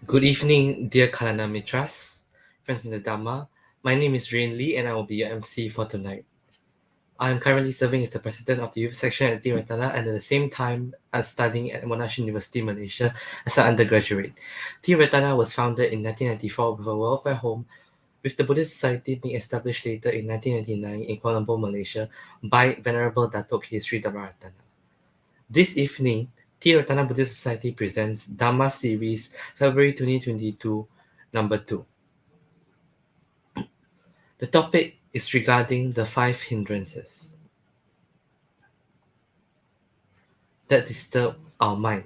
Good evening, dear Kalana Mitras, friends in the Dhamma. My name is Rain Lee and I will be your MC for tonight. I am currently serving as the president of the youth section at Ti-Ratana and at the same time as studying at Monash University, Malaysia as an undergraduate. Ti-Ratana was founded in 1994 with a welfare home, with the Buddhist Society being established later in 1999 in Kuala Lumpur, Malaysia by Venerable Datuk Sri Dhammaratana. This evening, Ti-Ratana Buddhist Society presents Dhamma Series February 2022, number 2. The topic is regarding the 5 hindrances that disturb our mind.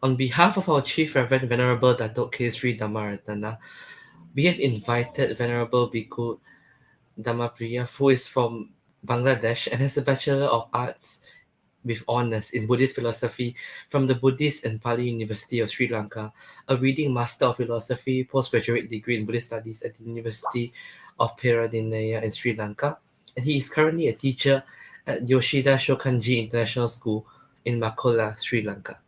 On behalf of our Chief Reverend Venerable Datuk Sri Dhammaratana, we have invited Venerable Bhikku Dhammapriya, who is from Bangladesh and has a Bachelor of Arts with honours in Buddhist philosophy from the Buddhist and Pali University of Sri Lanka, a reading Master of Philosophy postgraduate degree in Buddhist Studies at the University of Peradeniya in Sri Lanka, and he is currently a teacher at Yoshida Shokanji International School in Makola, Sri Lanka.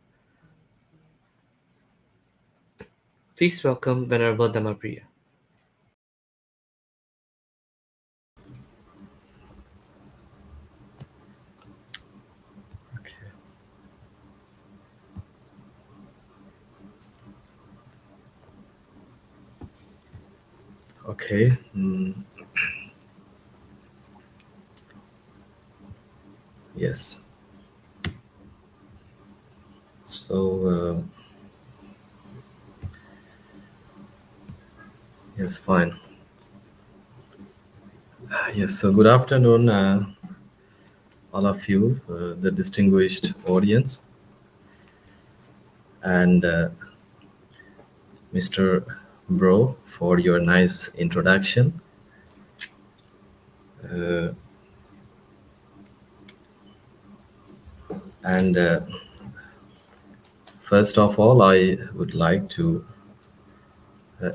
Please welcome Venerable Dhammapriya. Okay. Yes. So, yes, fine. Yes, so good afternoon, all of you, the distinguished audience, and Mr. Bro, for your nice introduction. And first of all, I would like to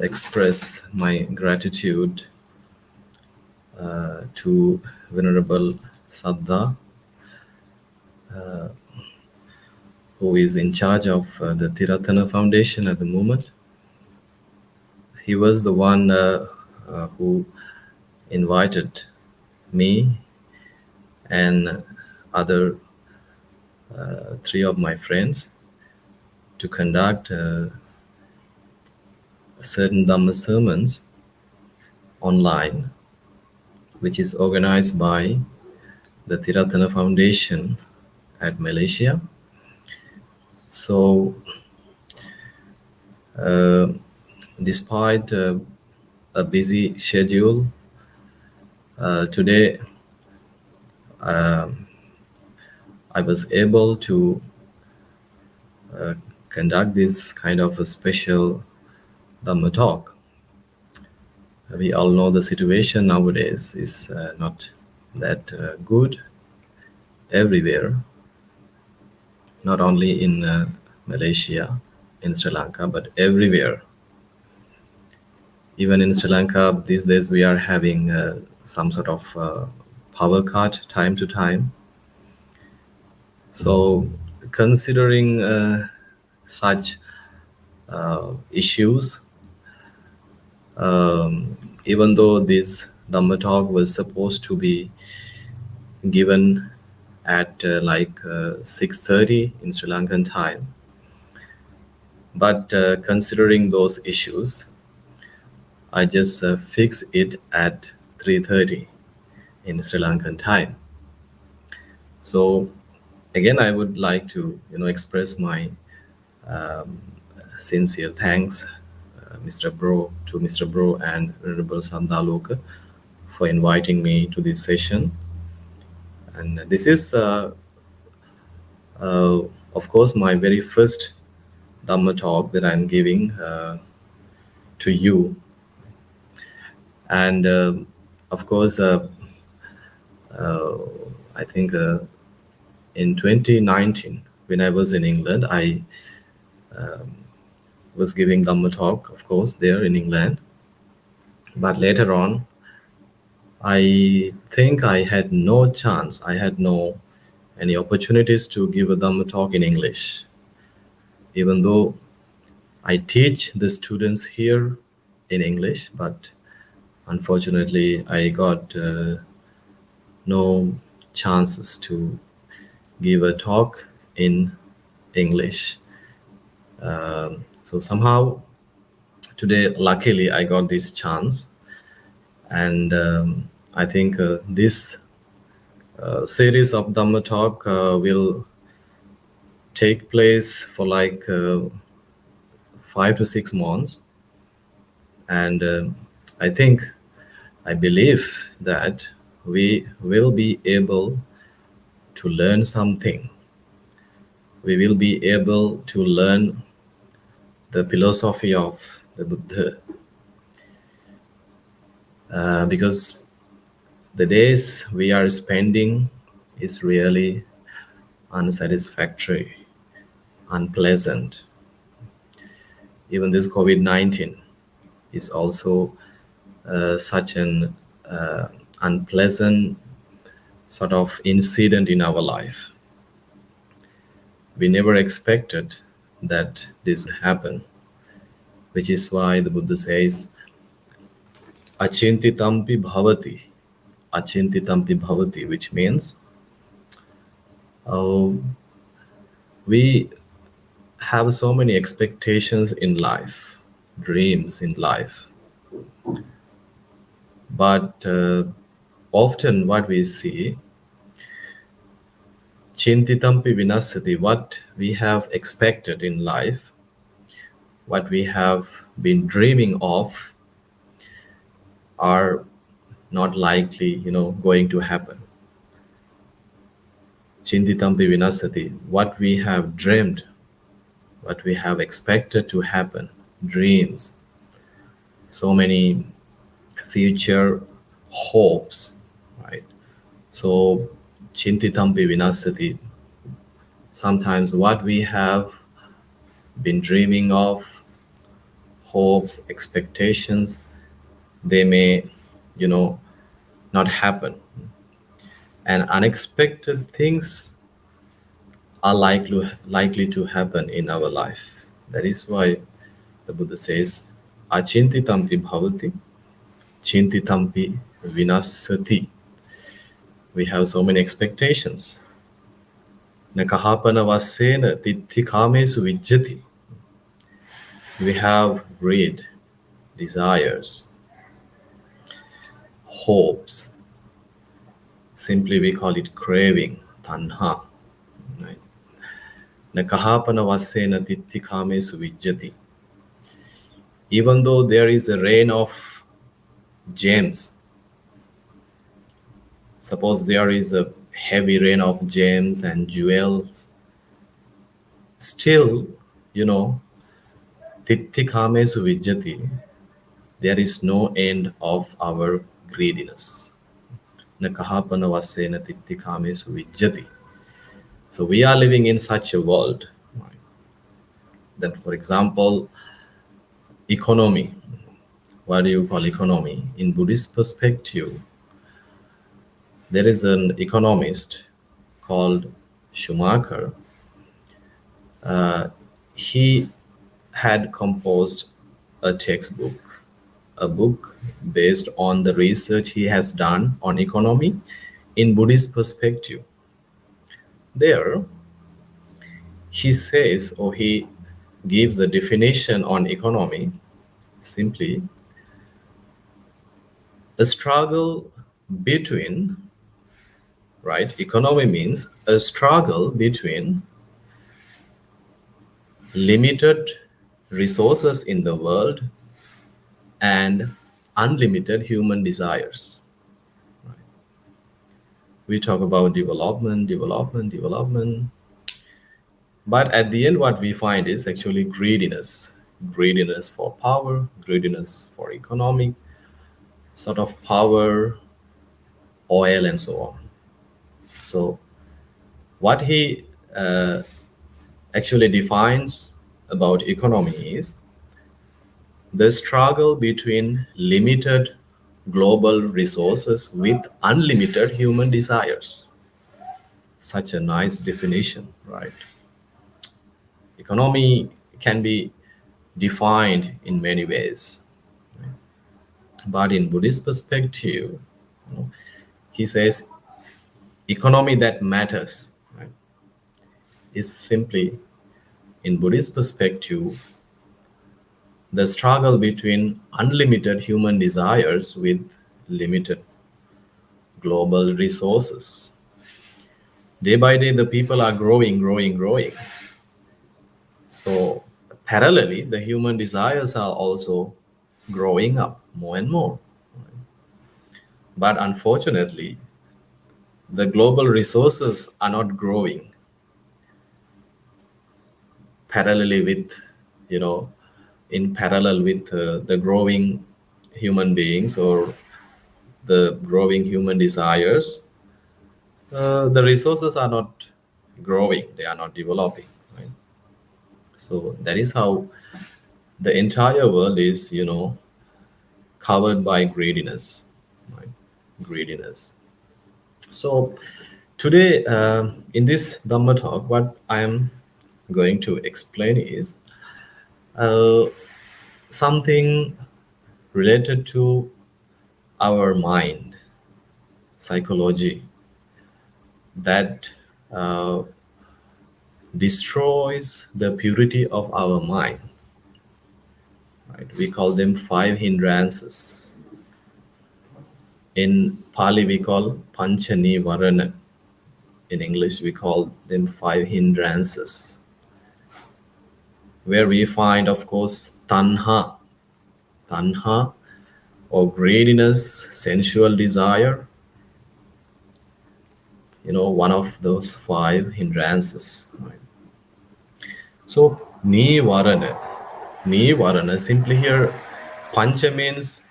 express my gratitude to Venerable Saddha, who is in charge of the Ti-Ratana Foundation at the moment. He was the one who invited me and other 3 of my friends to conduct certain Dhamma sermons online, which is organized by the Ti-Ratana Foundation at Malaysia. So, despite a busy schedule, today I was able to conduct this kind of a special Dhamma talk. We all know the situation nowadays is not that good everywhere, not only in Malaysia, in Sri Lanka, but everywhere. Even in Sri Lanka, these days we are having some sort of power cut time to time. So, considering such issues, even though this Dhamma talk was supposed to be given at 6:30 in Sri Lankan time, but considering those issues, I just fix it at 3:30 in Sri Lankan time. So again, I would like to express my sincere thanks, Mr. Bro and Venerable Sandaloka for inviting me to this session. And this is, of course, my very first Dhamma talk that I'm giving to you. And of course, I think in 2019, when I was in England, I was giving Dhamma talk, of course, there in England. But later on, I think I had no chance. I had no any opportunities to give a Dhamma talk in English, even though I teach the students here in English, but unfortunately, I got no chances to give a talk in English. So somehow today, luckily, I got this chance, and I think this series of Dhamma talk will take place for like 5 to 6 months, and I think I believe that we will be able to learn something. We will be able to learn the philosophy of the Buddha, because the days we are spending is really unsatisfactory, unpleasant. Even this COVID-19 is also such an unpleasant sort of incident in our life. We never expected that this would happen, which is why the Buddha says, Achintitampi bhavati, Achintitampi bhavati, which means uh, we have so many expectations in life, dreams in life, but often what we see, Chintitampi vinasati, what we have expected in life, what we have been dreaming of, are not likely, going to happen. Chintitampi vinasati, what we have dreamed, what we have expected to happen, dreams, so many future hopes, right? So, Chintitampi vinasati, sometimes what we have been dreaming of, hopes, expectations, they may, you know, not happen. And unexpected things are likely to happen in our life. That is why the Buddha says, Achintitampi bhavati, chintitampi vinasati. We have so many expectations. Nakahapana vasena tithikamesu vijjati. We have greed, desires, hopes. Simply we call it craving, tanha. Right? Nakahapana vasena tithikamesu vijjati. Even though there is a rain of gems, suppose there is a heavy rain of gems and jewels, still, you know, tithikamesu vijjati, there is no end of our greediness. Nakahapana vasena tithikamesu vijjati. So we are living in such a world, right, that, for example, economy. What do you call economy? In Buddhist perspective, there is an economist called Schumacher. He had composed a textbook, a book based on the research he has done on economy in Buddhist perspective. There, he says, or he gives a definition on economy simply a struggle between, right? Economy means a struggle between limited resources in the world and unlimited human desires. We talk about development, development, development. But at the end, what we find is actually greediness. Greediness for power, greediness for economic, sort of power, oil, and so on. So, what he actually defines about economy is the struggle between limited global resources with unlimited human desires. Such a nice definition, right? Economy can be defined in many ways. But in Buddhist perspective, you know, he says economy that matters, right, is simply, in Buddhist perspective, the struggle between unlimited human desires with limited global resources. Day by day, the people are growing, growing, growing. So, parallelly, the human desires are also growing up more and more. But unfortunately, the global resources are not growing parallelly with, you know, in parallel with the growing human beings or the growing human desires. The resources are not growing, they are not developing, right? So that is how the entire world is, covered by greediness, right? Greediness. So today, in this Dhamma talk, what I am going to explain is uh, something related to our mind, psychology, that uh, destroys the purity of our mind. Right? We call them five hindrances. In Pali, we call panchani varana. In English, we call them five hindrances, where we find, of course, tanha or greediness, sensual desire, one of those five hindrances. Right? So, nivarana, simply here, pancha means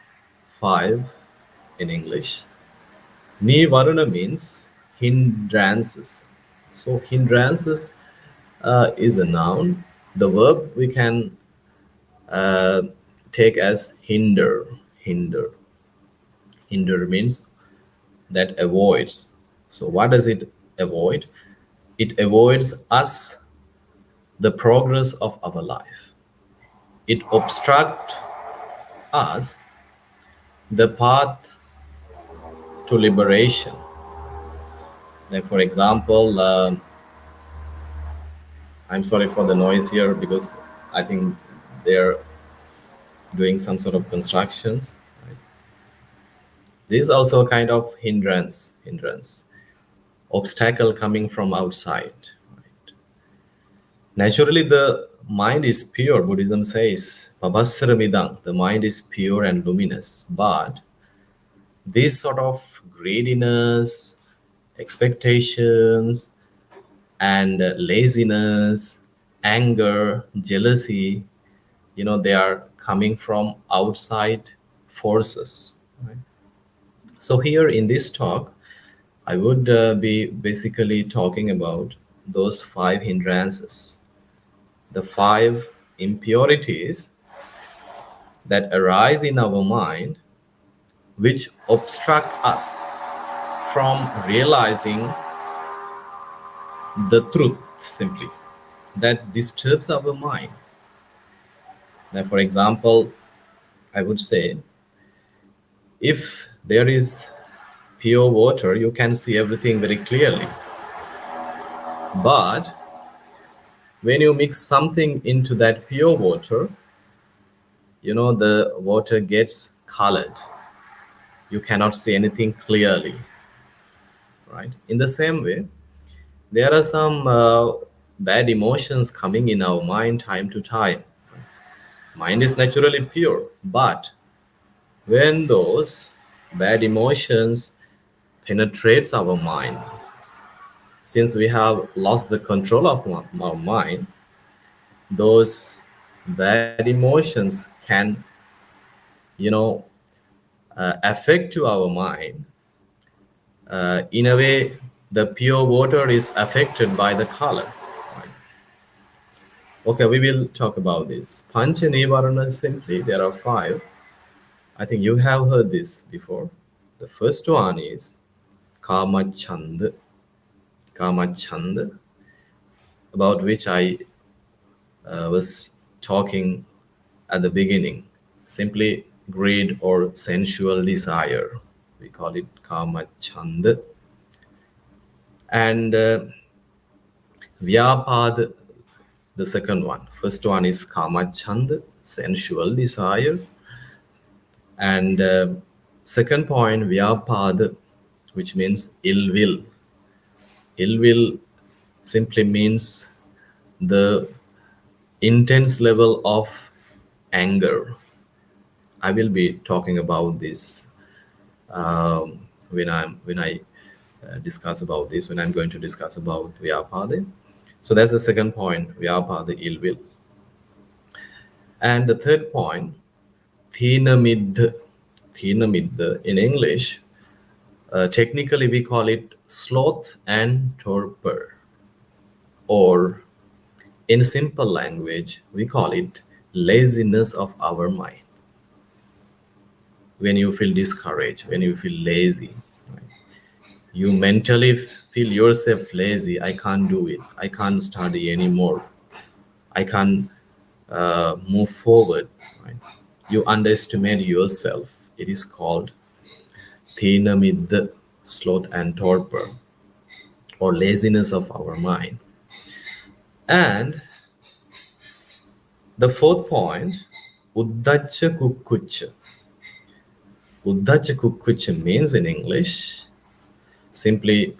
five in English. Nivarana means hindrances. So, hindrances is a noun. The verb we can uh, take as hinder. Hinder. Hinder means that avoids. So, what does it avoid? It avoids us the progress of our life. It obstructs us the path to liberation. Like, for example, I'm sorry for the noise here because I think they're doing some sort of constructions. Right? This is also a kind of hindrance, obstacle coming from outside. Right? Naturally, the mind is pure. Buddhism says, "Pabhassaramidang," the mind is pure and luminous. But this sort of greediness, expectations, and laziness, anger, jealousy, they are coming from outside forces. Right? So, here in this talk, I would be basically talking about those five hindrances, the five impurities that arise in our mind, which obstruct us from realizing the truth simply, that disturbs our mind. Now, for example, I would say if there is pure water, you can see everything very clearly. But when you mix something into that pure water, the water gets colored. You cannot see anything clearly, right? In the same way, there are some bad emotions coming in our mind time to time. Mind is naturally pure, but when those bad emotions penetrates our mind, since we have lost the control of our mind, those bad emotions can, you know, affect to our mind. In a way, the pure water is affected by the color. Right? Okay, we will talk about this. Pancha Nivarana, simply, there are five. I think you have heard this before. The first one is Kama Chand, Kama Chand, about which I was talking at the beginning, simply greed or sensual desire. We call it kama chand. And vyapad, the second one. First one is kama chand, sensual desire. And second point, vyapad, which means ill will. Ill will simply means the intense level of anger. I will be talking about this when I discuss about this, when I'm going to discuss about Vyapada. So that's the second point, Vyapada, ill will. And the third point, Thinamid. Thinamid in English, technically we call it sloth and torpor, or in simple language, we call it laziness of our mind. When you feel discouraged, when you feel lazy, right? You mentally feel yourself lazy. I can't do it. I can't study anymore. I can't move forward. Right? You underestimate yourself. It is called thinamid, sloth and torpor, or laziness of our mind. And the fourth point, uddacha kukkucha. Uddacha kukkucha means in English simply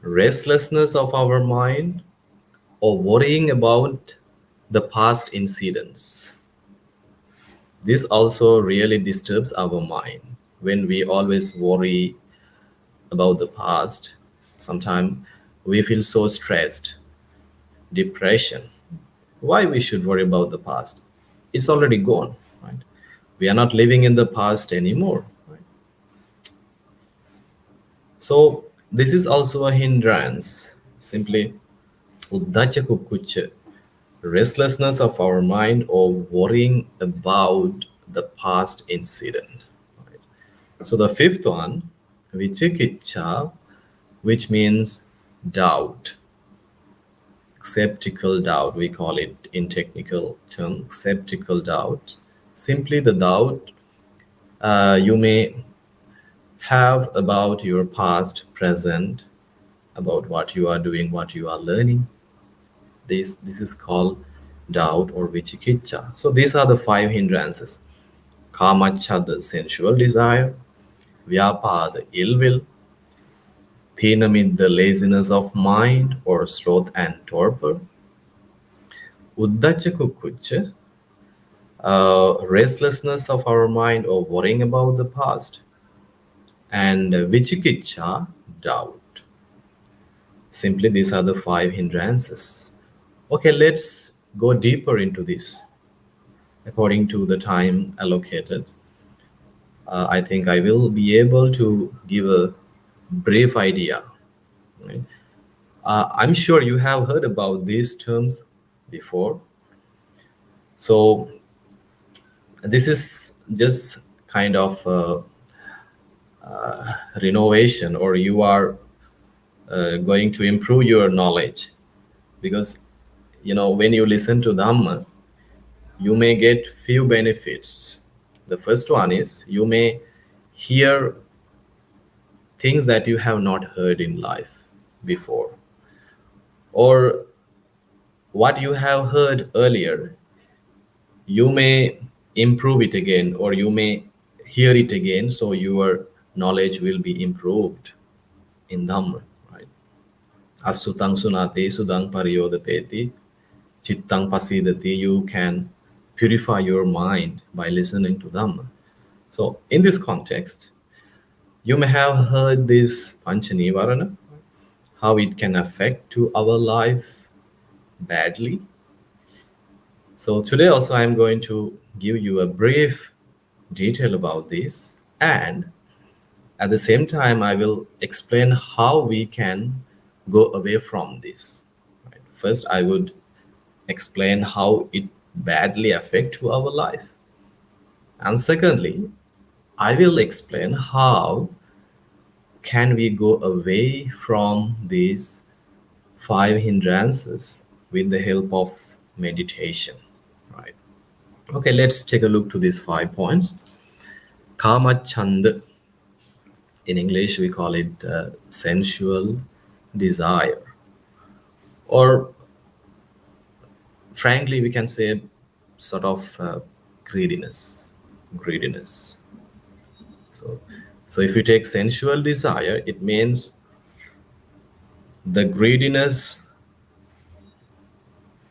restlessness of our mind or worrying about the past incidents. This also really disturbs our mind when we always worry about the past. Sometimes we feel so stressed, depression. Why we should worry about the past? It's already gone, right? We are not living in the past anymore, right? So this is also a hindrance. Simply uddacha kukkucha, restlessness of our mind or worrying about the past incident. Right? So the fifth one, vichikiccha, which means doubt, skeptical doubt, we call it in technical term, skeptical doubt. Simply the doubt you may have about your past, present, about what you are doing, what you are learning. This is called doubt or vichikiccha. So these are the five hindrances: kamacha, the sensual desire; vyapa, the ill will; thinamid, the laziness of mind or sloth and torpor; uddacha kukucha, restlessness of our mind or worrying about the past; and vichikiccha, doubt. Simply, these are the five hindrances. Okay, let's go deeper into this according to the time allocated. I think I will be able to give a brief idea. Right? I'm sure you have heard about these terms before. So this is just kind of renovation, or you are going to improve your knowledge, because when you listen to Dhamma, you may get few benefits. The first one is you may hear things that you have not heard in life before, or what you have heard earlier, you may improve it again, or you may hear it again, so your knowledge will be improved in Dhamma, right? Asutang sunate sudang pariyodapeti, chittang pasidati. You can purify your mind by listening to Dhamma. So in this context, you may have heard this Panchanivarana, how it can affect to our life badly. So today also I'm going to give you a brief detail about this, and at the same time I will explain how we can go away from this. Right? First I would explain how it badly affect to our life, and secondly I will explain how can we go away from these five hindrances with the help of meditation, right? Okay, let's take a look to these 5 points. Kama Chand, in English we call it sensual desire, or frankly we can say sort of greediness. Greediness. So, so if you take sensual desire, it means the greediness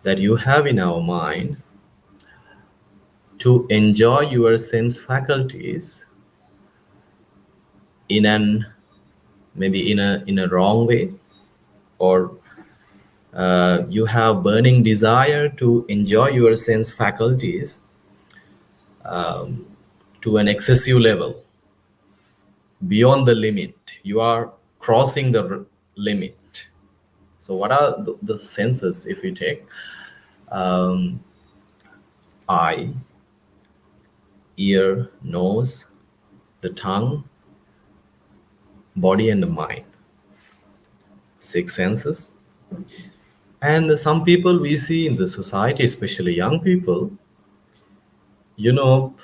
that you have in our mind to enjoy your sense faculties in an maybe in a wrong way, or you have burning desire to enjoy your sense faculties to an excessive level, beyond the limit. You are crossing the limit. So what are the senses? If we take eye, ear, nose, the tongue, body, and the mind, six senses. And some people we see in the society, especially young people, you know,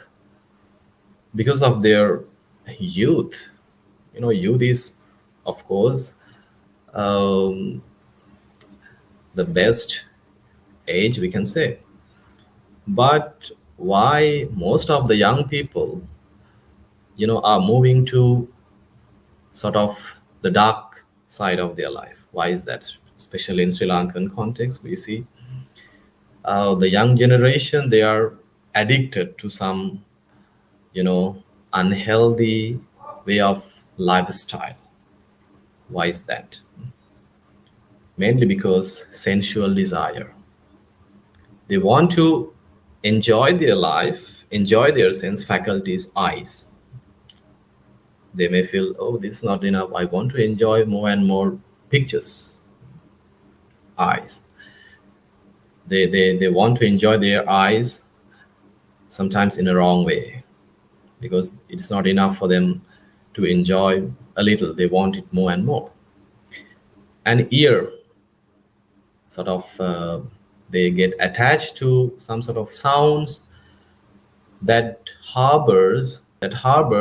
because of their youth, youth is, of course, um, the best age we can say. But why most of the young people, are moving to sort of the dark side of their life? Why is that? Especially in Sri Lankan context, we see the young generation, they are addicted to some, unhealthy way of lifestyle. Why is that? Mainly because sensual desire. They want to enjoy their life, enjoy their sense faculties, eyes. They may feel, oh, this is not enough. I want to enjoy more and more pictures, eyes. They want to enjoy their eyes sometimes in a wrong way, because it's not enough for them to enjoy a little. They want it more and more. And ear, sort of, they get attached to some sort of sounds that harbor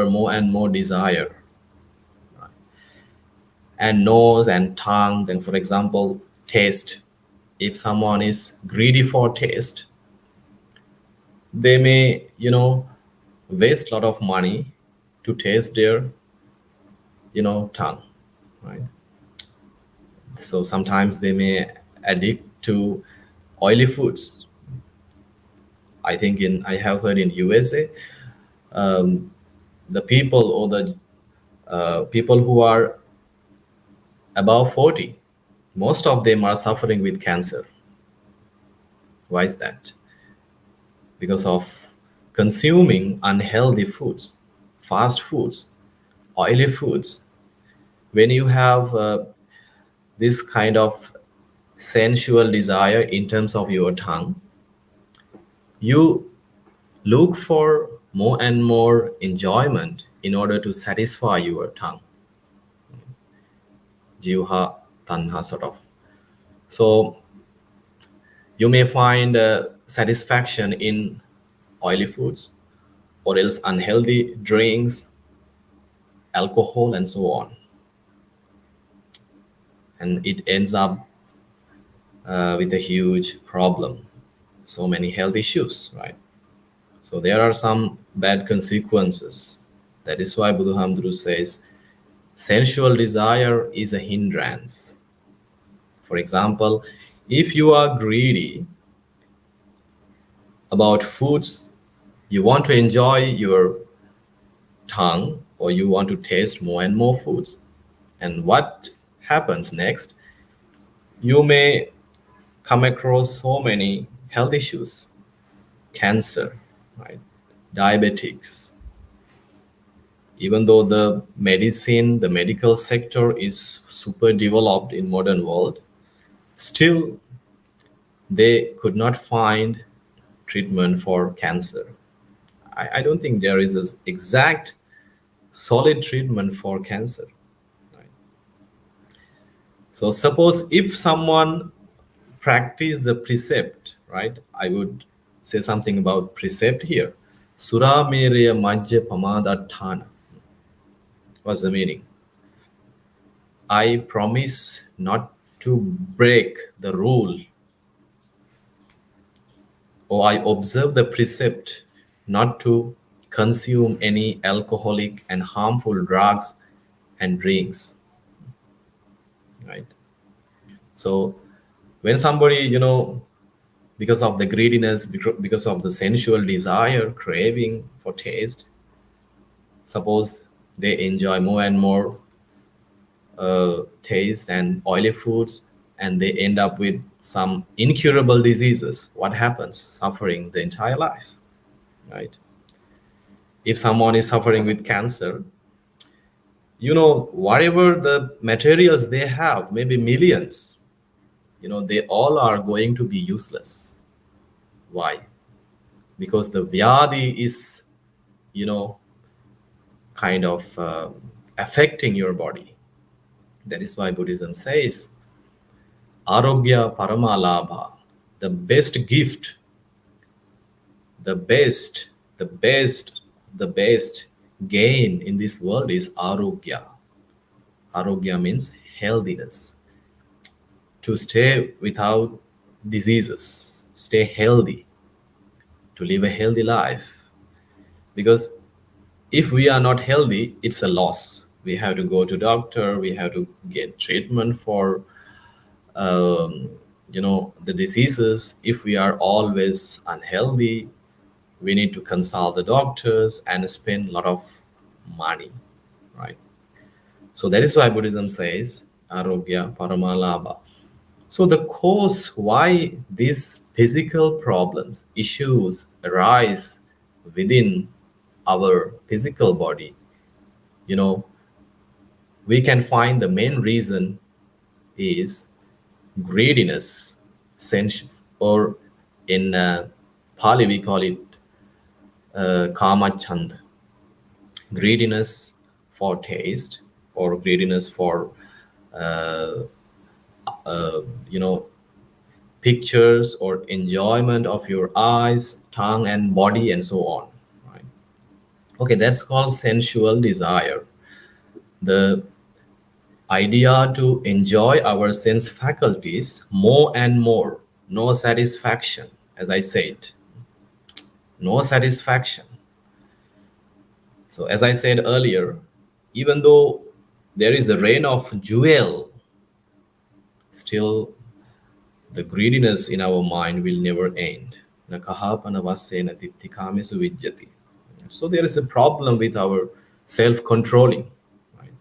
more and more desire. And nose and tongue, then for example taste. If someone is greedy for taste, they may waste a lot of money to taste their tongue, right? So sometimes they may addict to oily foods. I have heard in USA, the people, or the people who are above 40, most of them are suffering with cancer. Why is that? Because of consuming unhealthy foods, fast foods, oily foods. When you have this kind of sensual desire in terms of your tongue, you look for more and more enjoyment in order to satisfy your tongue. Jivha, tanha, sort of. So you may find satisfaction in oily foods, or else unhealthy drinks, alcohol, and so on. And it ends up with a huge problem. So many health issues, right? So there are some bad consequences. That is why Buddha Hamdru says sensual desire is a hindrance. For example, if you are greedy about foods, you want to enjoy your tongue, or you want to taste more and more foods. And what happens next? You may come across so many health issues, cancer, right? Diabetics. Even though the medical sector is super developed in modern world, still they could not find treatment for cancer. I don't think there is an exact solid treatment for cancer. Right? So suppose if someone practice the precept, right? I would say something about precept here. Sura Mereya Majja Pamadatthana. What's the meaning? I promise not to break the rule, or I observe the precept not to consume any alcoholic and harmful drugs and drinks, right? So when somebody, because of the greediness, because of the sensual desire, craving for taste, suppose they enjoy more and more taste and oily foods, and they end up with some incurable diseases. What happens? Suffering the entire life, right? If someone is suffering with cancer, whatever the materials they have, maybe millions, they all are going to be useless. Why? Because the vyadi is, you know, kind of affecting your body. That is why Buddhism says, Arogya Paramalabha, the best gift, the best, the best, the best gain in this world is Arogya. Arogya means healthiness. To stay without diseases, stay healthy, to live a healthy life. Because if we are not healthy, it's a loss. We have to go to doctor, we have to get treatment for the diseases. If we are always unhealthy, we need to consult the doctors and spend a lot of money, right? So that is why Buddhism says arogya paramalabha. So the cause why these physical problems, issues arise within our physical body, you know, we can find the main reason is greediness, or in Pali we call it kama chand, greediness for taste, or greediness for uh, you know pictures, or enjoyment of your eyes, tongue, and body, and so on. Right? Okay, that's called sensual desire. The idea to enjoy our sense faculties more and more, no satisfaction, as I said, no satisfaction. So, as I said earlier, even though there is a rain of jewel, still the greediness in our mind will never end. Nakahapanavasena ditthikamesu vijjati. So there is a problem with our self-controlling. Right?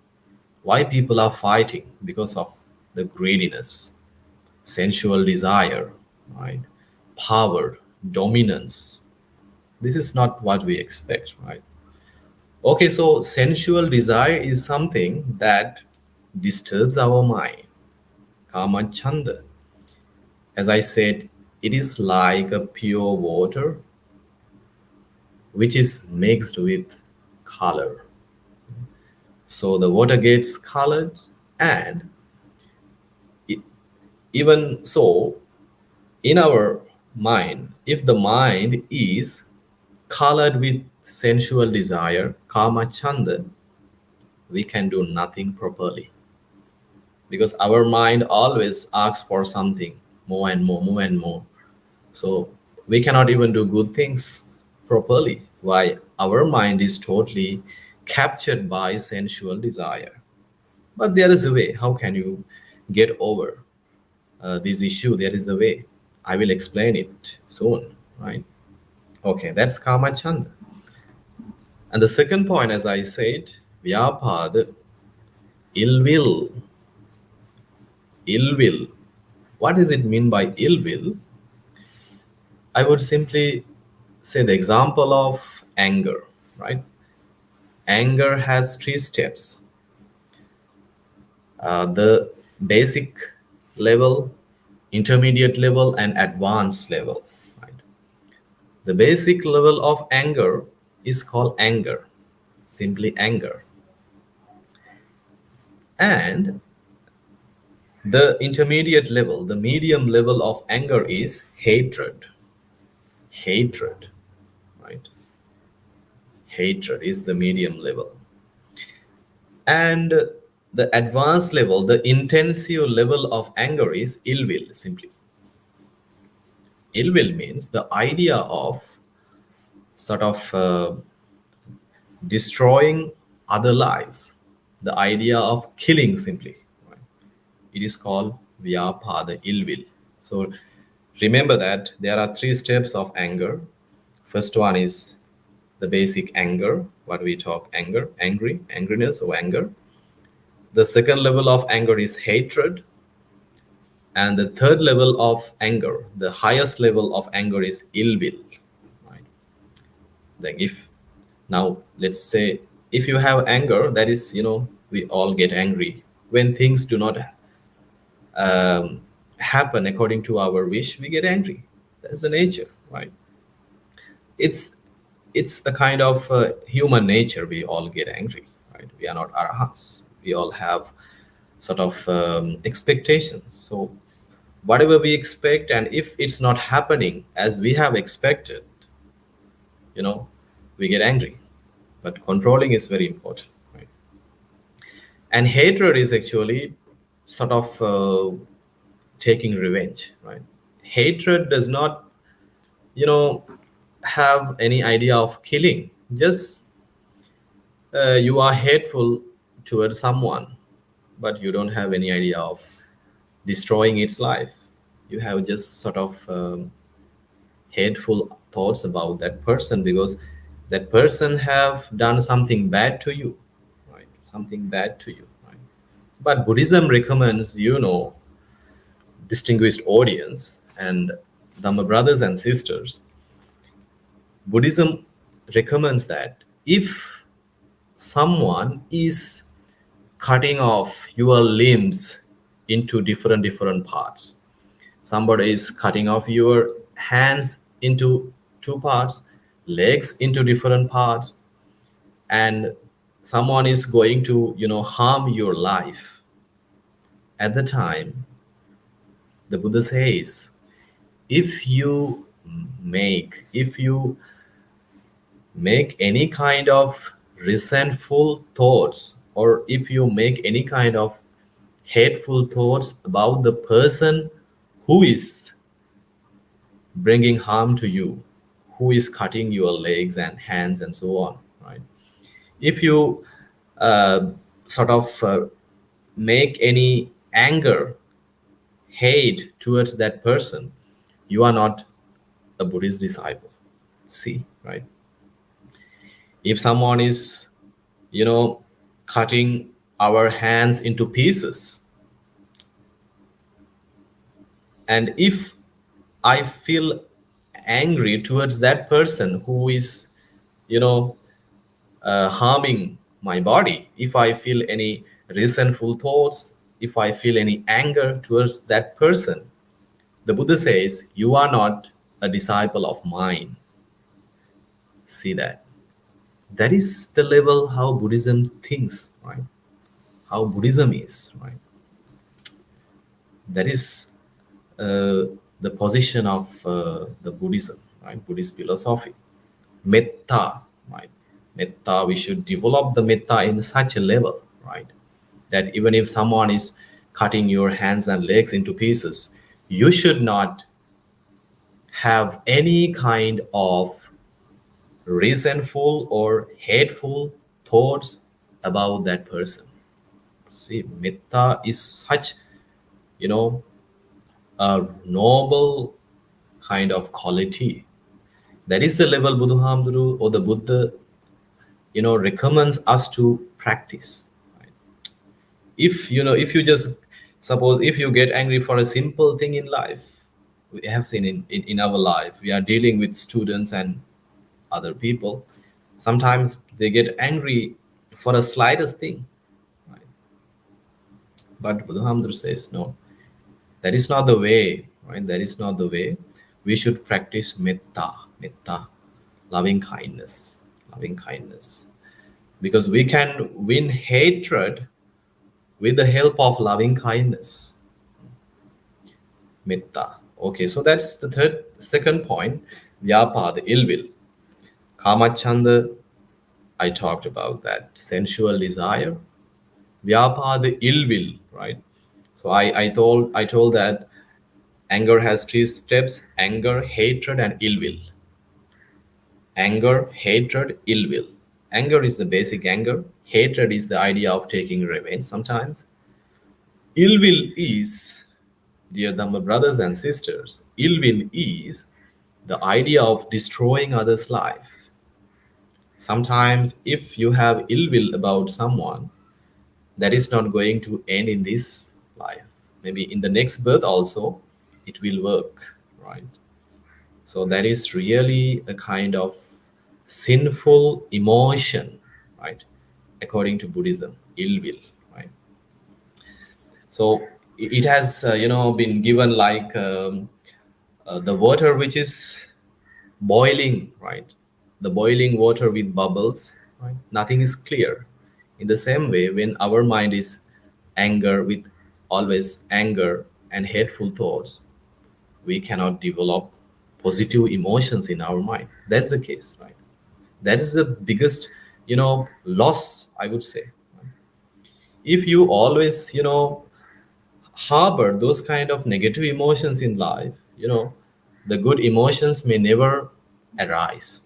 Why people are fighting? Because of the greediness, sensual desire, right? Power, dominance. This is not what we expect, right? Okay, so sensual desire is something that disturbs our mind. Kama chanda. As I said, it is like a pure water which is mixed with color. So the water gets colored, and e- even so, in our mind, if the mind is colored with sensual desire, kama chanda, we can do nothing properly, because our mind always asks for something more and more, more and more. So we cannot even do good things properly. Why? Our mind is totally captured by sensual desire. But there is a way. How can you get over this issue? There is a way. I will explain it soon, right? Okay, that's Kama Chanda. And the second point, as I said, Vyapad, ill will. Ill will. What does it mean by ill will? I would simply say the example of anger, right? Anger has three steps: the basic level, intermediate level, and advanced level. Right? The basic level of anger is called anger, simply anger. And the intermediate level, the medium level of anger is hatred. hatred, right? Hatred is the medium level. And the advanced level, the intensive level of anger is ill will, simply. Ill will means the idea of sort of destroying other lives, the idea of killing, simply. Right? It is called vyapa, the ill will. So remember that there are three steps of anger. First one is the basic anger, what we talk anger, angriness or anger. The second level of anger is hatred. And the third level of anger, the highest level of anger is ill will. Right? Like if now let's say if you have anger, that is, we all get angry when things do not um, happen according to our wish. We get angry. That's the nature, right? It's it's a kind of human nature. We all get angry, right? We are not arhats. We all have sort of expectations. So whatever we expect, and if it's not happening as we have expected, you know we get angry. But controlling is very important, right? And hatred is actually sort of taking revenge, right? Hatred does not, you know have any idea of killing. Just you are hateful towards someone, but you don't have any idea of destroying its life. You have just sort of hateful thoughts about that person because that person have done something bad to you, right? Something bad to you, right? But Buddhism recommends, distinguished audience and Dhamma brothers and sisters, Buddhism recommends that if someone is cutting off your limbs into different parts, somebody is cutting off your hands into two parts, legs into different parts, and someone is going to, harm your life, at the time the Buddha says, if you make any kind of resentful thoughts, or if you make any kind of hateful thoughts about the person who is bringing harm to you, who is cutting your legs and hands and so on, right? If you uh, sort of make any anger, hate towards that person, you are not a Buddhist disciple. See, right? If someone is, you know, cutting our hands into pieces, and if I feel angry towards that person who is, you know, harming my body, if I feel any resentful thoughts, if I feel any anger towards that person, the Buddha says, you are not a disciple of mine. See that? That is the level how Buddhism thinks, right? How Buddhism is, right? That is uh, the position of the Buddhism, right? Buddhist philosophy. Metta, right? Metta, we should develop the metta in such a level, right? That even if someone is cutting your hands and legs into pieces, you should not have any kind of resentful or hateful thoughts about that person. See, metta is such, you know, a noble kind of quality. That is the level Buddha or the Buddha, recommends us to practice. Right? If you just suppose if you get angry for a simple thing in life, we have seen in our life, we are dealing with students and other people. Sometimes they get angry for the slightest thing, right? But Buddha says no, that is not the way, right? That is not the way. We should practice metta, loving kindness, loving kindness, because we can win hatred with the help of loving kindness, metta. Okay, so that's the second point. Vyapa, the ill will. Kamachanda, I talked about that. Sensual desire. Vyapa, the ill will, right? So I told that anger has three steps: anger, hatred, and ill will. Anger, hatred, ill will. Anger is the basic anger. Hatred is the idea of taking revenge sometimes. Ill will is, dear Dhamma brothers and sisters, ill will is the idea of destroying others' life. Sometimes, if you have ill will about someone, that is not going to end in this life. Maybe in the next birth also, it will work, right? So that is really a kind of sinful emotion, right? According to Buddhism, ill will, right? So it has, been given like the water which is boiling, right? The boiling water with bubbles, right? Nothing is clear. In the same way, when our mind is anger with always anger and hateful thoughts, we cannot develop positive emotions in our mind. That's the case, right? That is the biggest, loss, I would say. If you always, harbor those kind of negative emotions in life, the good emotions may never arise.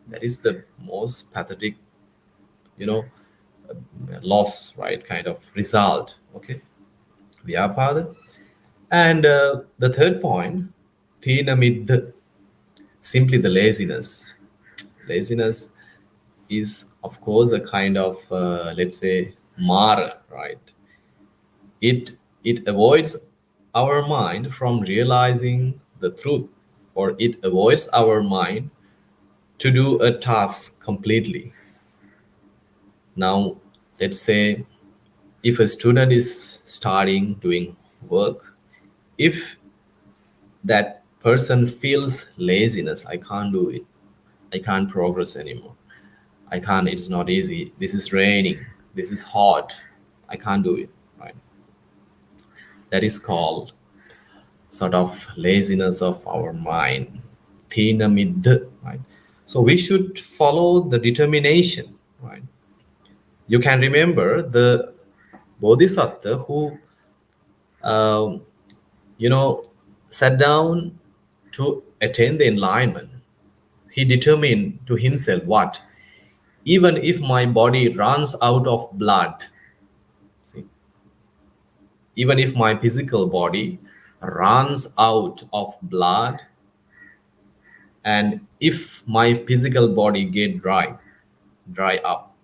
That is the most pathetic, you know loss, right? Kind of result. Okay, vyapada. And the third point, thina middha, simply the laziness. Laziness is of course a kind of, let's say, mara, right? It avoids our mind from realizing the truth, or it avoids our mind to do a task completely. Now, let's say if a student is starting doing work, if that person feels laziness, I can't do it, I can't progress anymore, I can't, it's not easy, this is raining, this is hot, I can't do it, right? That is called sort of laziness of our mind, thina middha, right? So we should follow the determination, right? You can remember the bodhisattva who, um, you know sat down to attain the enlightenment. He determined to himself, what, even if my body runs out of blood, see, even if my physical body runs out of blood, and if my physical body get dry up,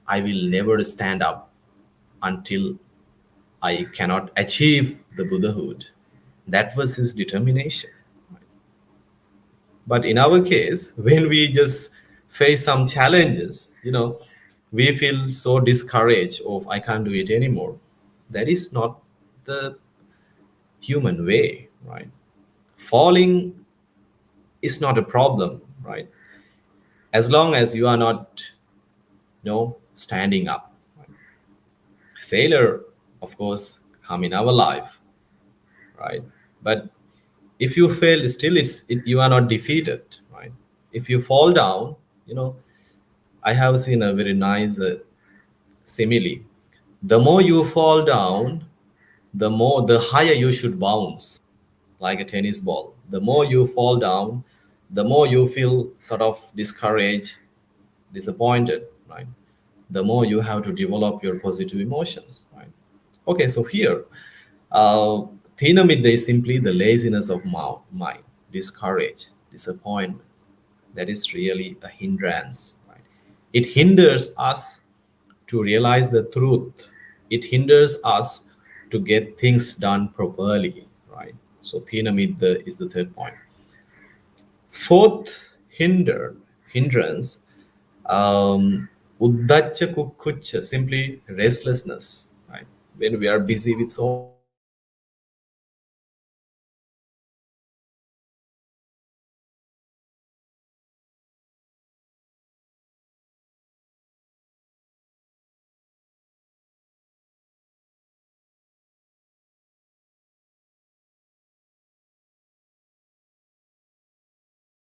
I will never stand up until I cannot achieve the Buddhahood. That was his determination. But in our case, when we just face some challenges, we feel so discouraged of, I can't do it anymore. That is not the human way, right? Falling is not a problem, right? As long as you are not, standing up. Failure, of course, come in our life, right? But if you fail, still you are not defeated, right? If you fall down, I have seen a very nice simile. The more you fall down, the higher you should bounce, like a tennis ball. The more you fall down, the more you feel sort of discouraged, disappointed, right? The more you have to develop your positive emotions, right? Okay, so here, uh, Thinamidda is simply the laziness of mind, discourage, disappointment. That is really a hindrance, right? It hinders us to realize the truth. It hinders us to get things done properly, right? So Thinamidda is the third point. Fourth hindrance, Uddacha Kukkucha, simply restlessness, right? When we are busy with so many things, we feel restless, right? When we are busy with so many things, we feel restless, right?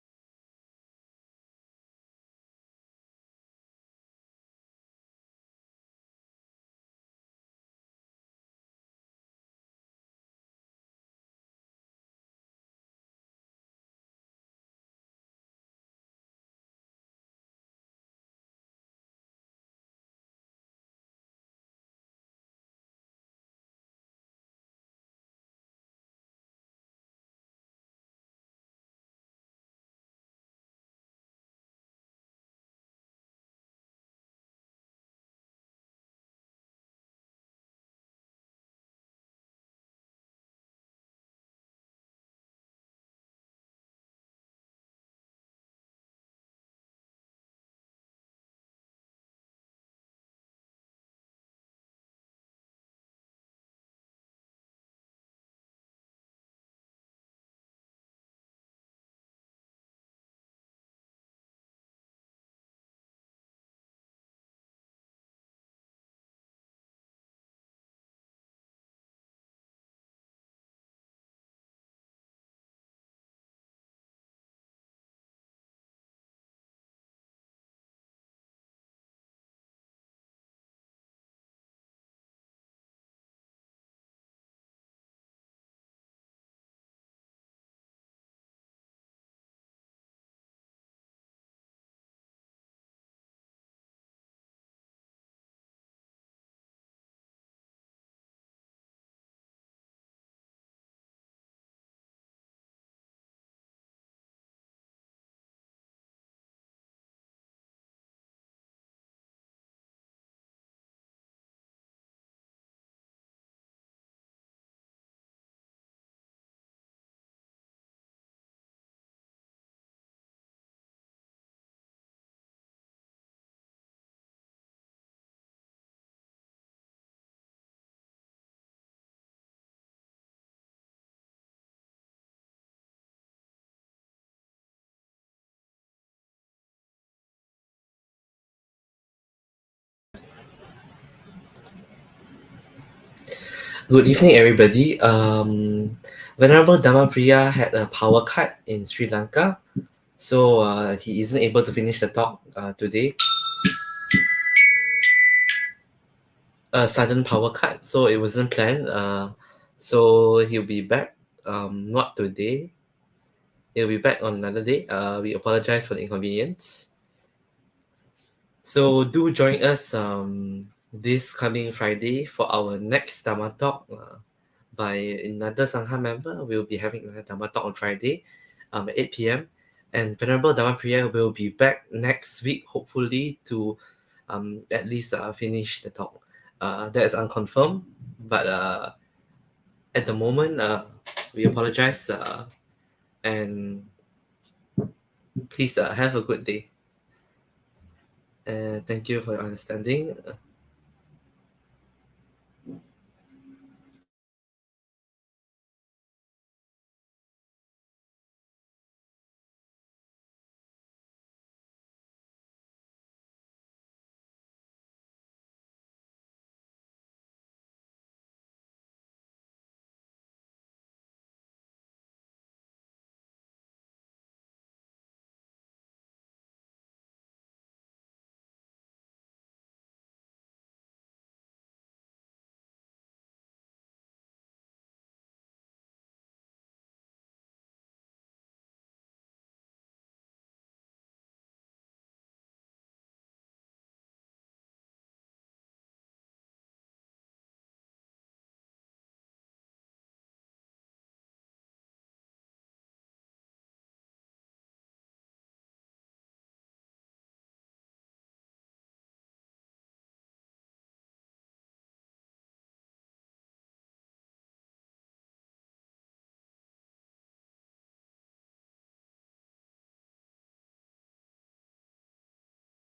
Good evening, everybody. Venerable Dhammapriya had a power cut in Sri Lanka, so he isn't able to finish the talk today. A sudden power cut, so it wasn't planned. So he'll be back. Not today. He'll be back on another day. We apologize for the inconvenience. So do join us this coming Friday for our next Dhamma talk by another Sangha member. We'll be having a Dhamma talk on Friday at 8 p.m. And Venerable Dhammapriya will be back next week, hopefully, to at least finish the talk. That is unconfirmed, but at the moment, we apologize and please have a good day. Thank you for your understanding.